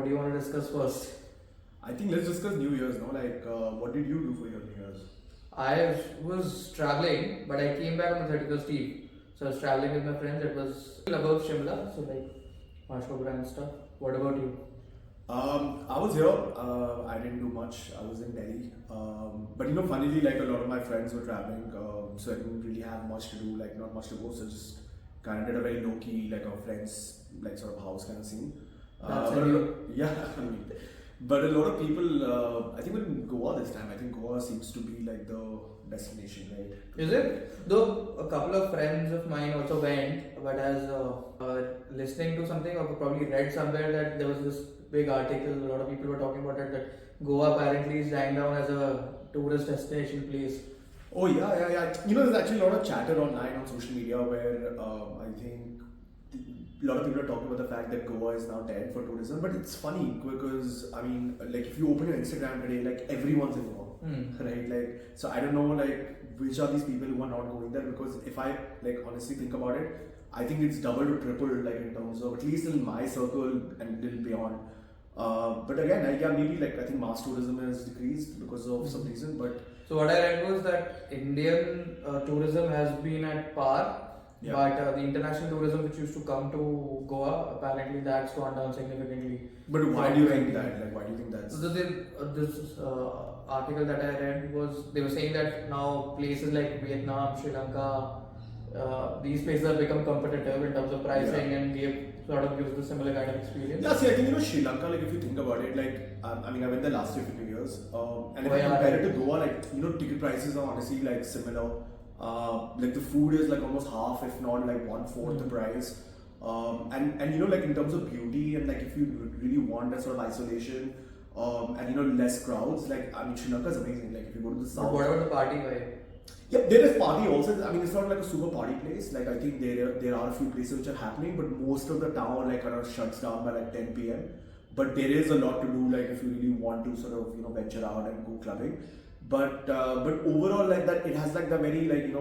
do you want to discuss first? I think let's discuss New Year's, no? Like, what did you do for your New Year's? I was traveling, but I came back on the 31st Eve. So I was traveling with my friends. It was above Shimla, so like Mashobra and stuff. What about you? I was here. I didn't do much. I was in Delhi. But funnily, like a lot of my friends were traveling, so I didn't really have much to do. Like, not much to go. So just kind of did a very low key, like a friends, like sort of house kind of scene. That's But it. yeah, I mean, but a lot of people. I think in Goa this time. I think Goa seems to be like the destination, right? Is it? Though a couple of friends of mine also went, but as listening to something or probably read somewhere that there was this big article, a lot of people were talking about it, that Goa apparently is dying down as a tourist destination place. Oh yeah. There's actually a lot of chatter online on social media where I think a lot of people are talking about the fact that Goa is now dead for tourism. But it's funny because I mean, like if you open your Instagram today, like everyone's in Goa, right? Like, so I don't know, like which are these people who are not going there? Because if I like honestly think about it, I think it's double to triple, like in terms of at least in my circle and little beyond. But again, maybe like I think mass tourism has decreased because of some reason. But so what I read was that Indian tourism has been at par, but the international tourism which used to come to Goa, apparently that's gone down significantly. But why do you think that? Like, why do you think that's? So this article that I read was they were saying that now places like Vietnam, Sri Lanka, these places have become competitive in terms of pricing, and we have sort of used the similar kind of experience. Yeah, see, I think Sri Lanka, like if you think about it, like I mean, I went there last year for 2 years, and if I compare it to Goa, like ticket prices are honestly like similar. Like the food is like almost half, if not like 1/4 the price. And like in terms of beauty and like if you really want that sort of isolation, and less crowds, like I mean Sri Lanka is amazing. Like if you go to the south. But what about the party vibe? Yeah, there is party also. I mean, it's not like a super party place. Like I think there are a few places which are happening, but most of the town like kind of shuts down by like 10 p.m. But there is a lot to do. Like if you really want to sort of venture out and go clubbing. But overall, like that, it has like the very like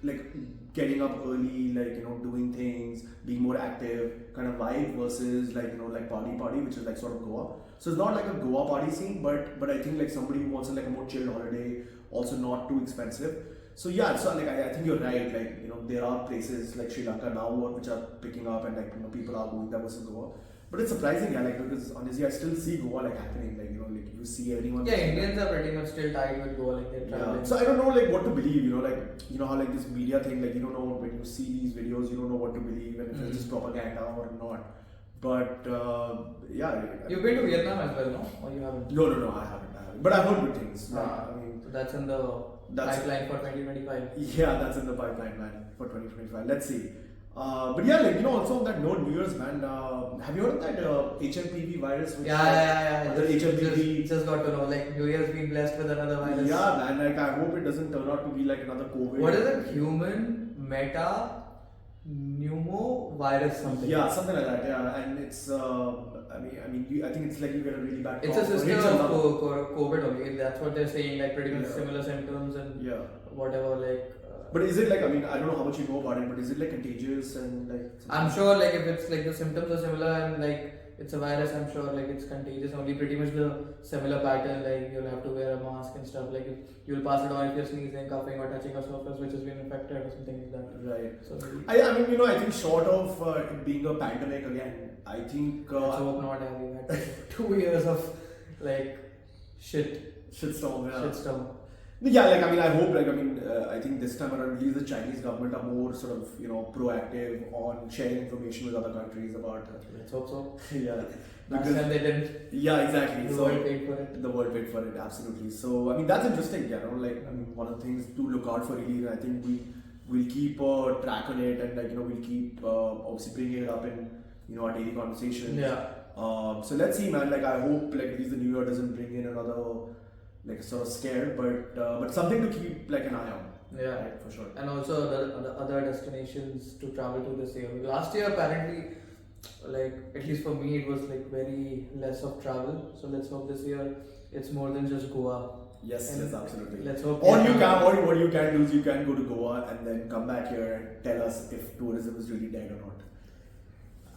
like getting up early, like doing things, being more active kind of vibe versus like like party, which is like sort of Goa. So it's not like a Goa party scene, but I think like somebody who wants like a more chilled holiday, also not too expensive. So yeah, so like I think you're right. Like there are places like Sri Lanka now which are picking up, and like people are going there versus Goa. But it's surprising, yeah, like because honestly I still see Goa like happening, like like you see everyone. Yeah, Indians are pretty much still tied with Goa, like they're traveling. So I don't know like what to believe, like how like this media thing, like you don't know when you see these videos, you don't know what to believe and if it's just propaganda or not. But yeah. You've been to Vietnam as well, no? Or you haven't? No, I haven't. But I've heard good things. I mean, so that's in the pipeline for 2025. Yeah, that's in the pipeline, man, for 2025. Let's see. But yeah, like also on that note, New Year's, man. Have you heard of that HMPV virus? Which Yeah. The HMPV. Just got to know, like New Year's been blessed with another virus. Yeah, man. Like I hope it doesn't turn out to be like another COVID. What is it? Human meta pneumo virus something. Yeah, something like that. Yeah, and it's I think it's like you get a really bad. It's a system of COVID only. That's what they're saying. Like pretty much similar symptoms and whatever. Like. But is it like, I mean, I don't know how much you know about it, but is it like contagious and like... I'm sure like if it's like the symptoms are similar and like it's a virus, I'm sure like it's contagious. Only pretty much the similar pattern, like you'll have to wear a mask and stuff. Like you'll pass it on if you're sneezing, coughing or touching a surface which has been infected or something like that. Right. So I mean, I think short of it being a pandemic again, I think... let's hope not. We've had 2 years of like shitstorm. Shitstorm. Yeah, like I mean, I hope, like I mean, I think this time around, at least the Chinese government are more sort of, proactive on sharing information with other countries about. Let's hope so. Yeah. Last time they didn't. Yeah, exactly. The world paid for it. The world paid for it, absolutely. So I mean, that's interesting. Like I mean, one of the things to look out for really, and I think we'll keep track on it, and like we'll keep obviously bringing it up in our daily conversation. Yeah. So let's see, man. Like I hope like at least the new year doesn't bring in another. Like sort of scared, but something to keep like an eye on. Yeah, right, for sure. And also the other destinations to travel to this year. Last year apparently, like at least for me, it was like very less of travel. So let's hope this year it's more than just Goa. Yes, absolutely. Let's hope. Or what you can do is you can go to Goa and then come back here and tell us if tourism is really dead or not.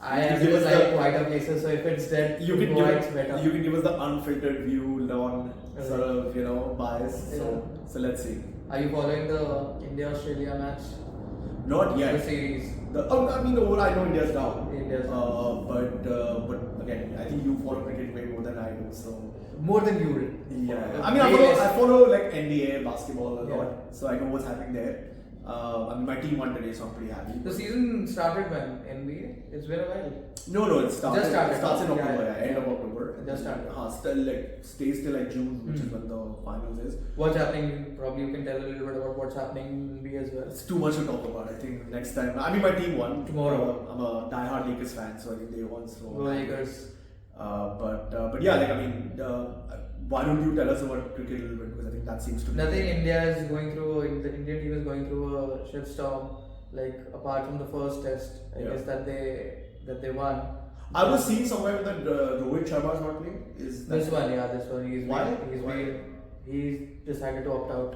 I You can actually give us like the- quieter places, so if it's dead, You can Goa, give it's better. you can give us the unfiltered view, non sort of bias. Yeah. So let's see. Are you following the India-Australia match? Not The yet. series. I mean, overall, I know India's down. India's But again, I think you follow cricket way more than I do. So More than you. yeah, I mean, Way less. I follow like NBA basketball a Yeah. lot, so I know what's happening there. I mean, my team won today, so I'm pretty happy. The season started when? NBA? It's been a while. No, it started. Just started. It starts in Yeah, October, yeah. end of October. It just started. Still stays till like June, which is when the finals is. What's happening? Probably you can tell a little bit about what's happening in NBA as well. It's too much to talk about. I think next time. I mean, my team won Tomorrow. I'm a diehard Lakers fan, so I think they won. So Go Lakers. But yeah, like I mean, why don't you tell us about cricket a little bit, because I think that seems to be Nothing. India is going through. The Indian team is going through a shitstorm. Like apart from the first test, I guess that they won. I was seeing somewhere that Rohit Sharma is not playing. Is that This one. Why? He's decided to opt out.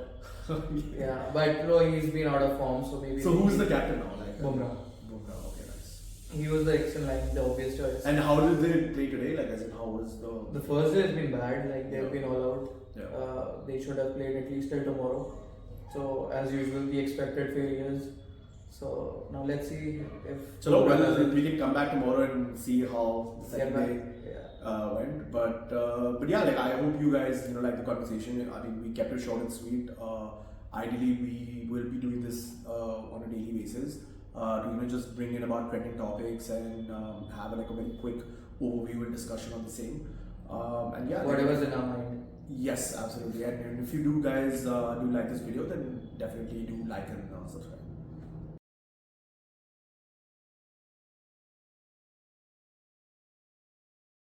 Yeah, but no, he's been out of form, so maybe. So who's the captain now? Like Bumrah. Bumrah. Okay, nice. He was the excellent, like the obvious choice. And how did they play today? Like, as in, how was The first day has been bad. Like they've been all out. Yeah. They should have played at least till tomorrow. So as usual, the expected failures. So now let's see if. So well, we can come back tomorrow and see how the second Get back. day went. But yeah, like I hope you guys like the conversation. I mean, we kept it short and sweet. Ideally, we will be doing this on a daily basis. To just bring in about trending topics and have like a very quick overview and discussion on the same. And yeah, Whatever's in our mind. Yes, absolutely. And if you do guys do like this video, then definitely do like and subscribe.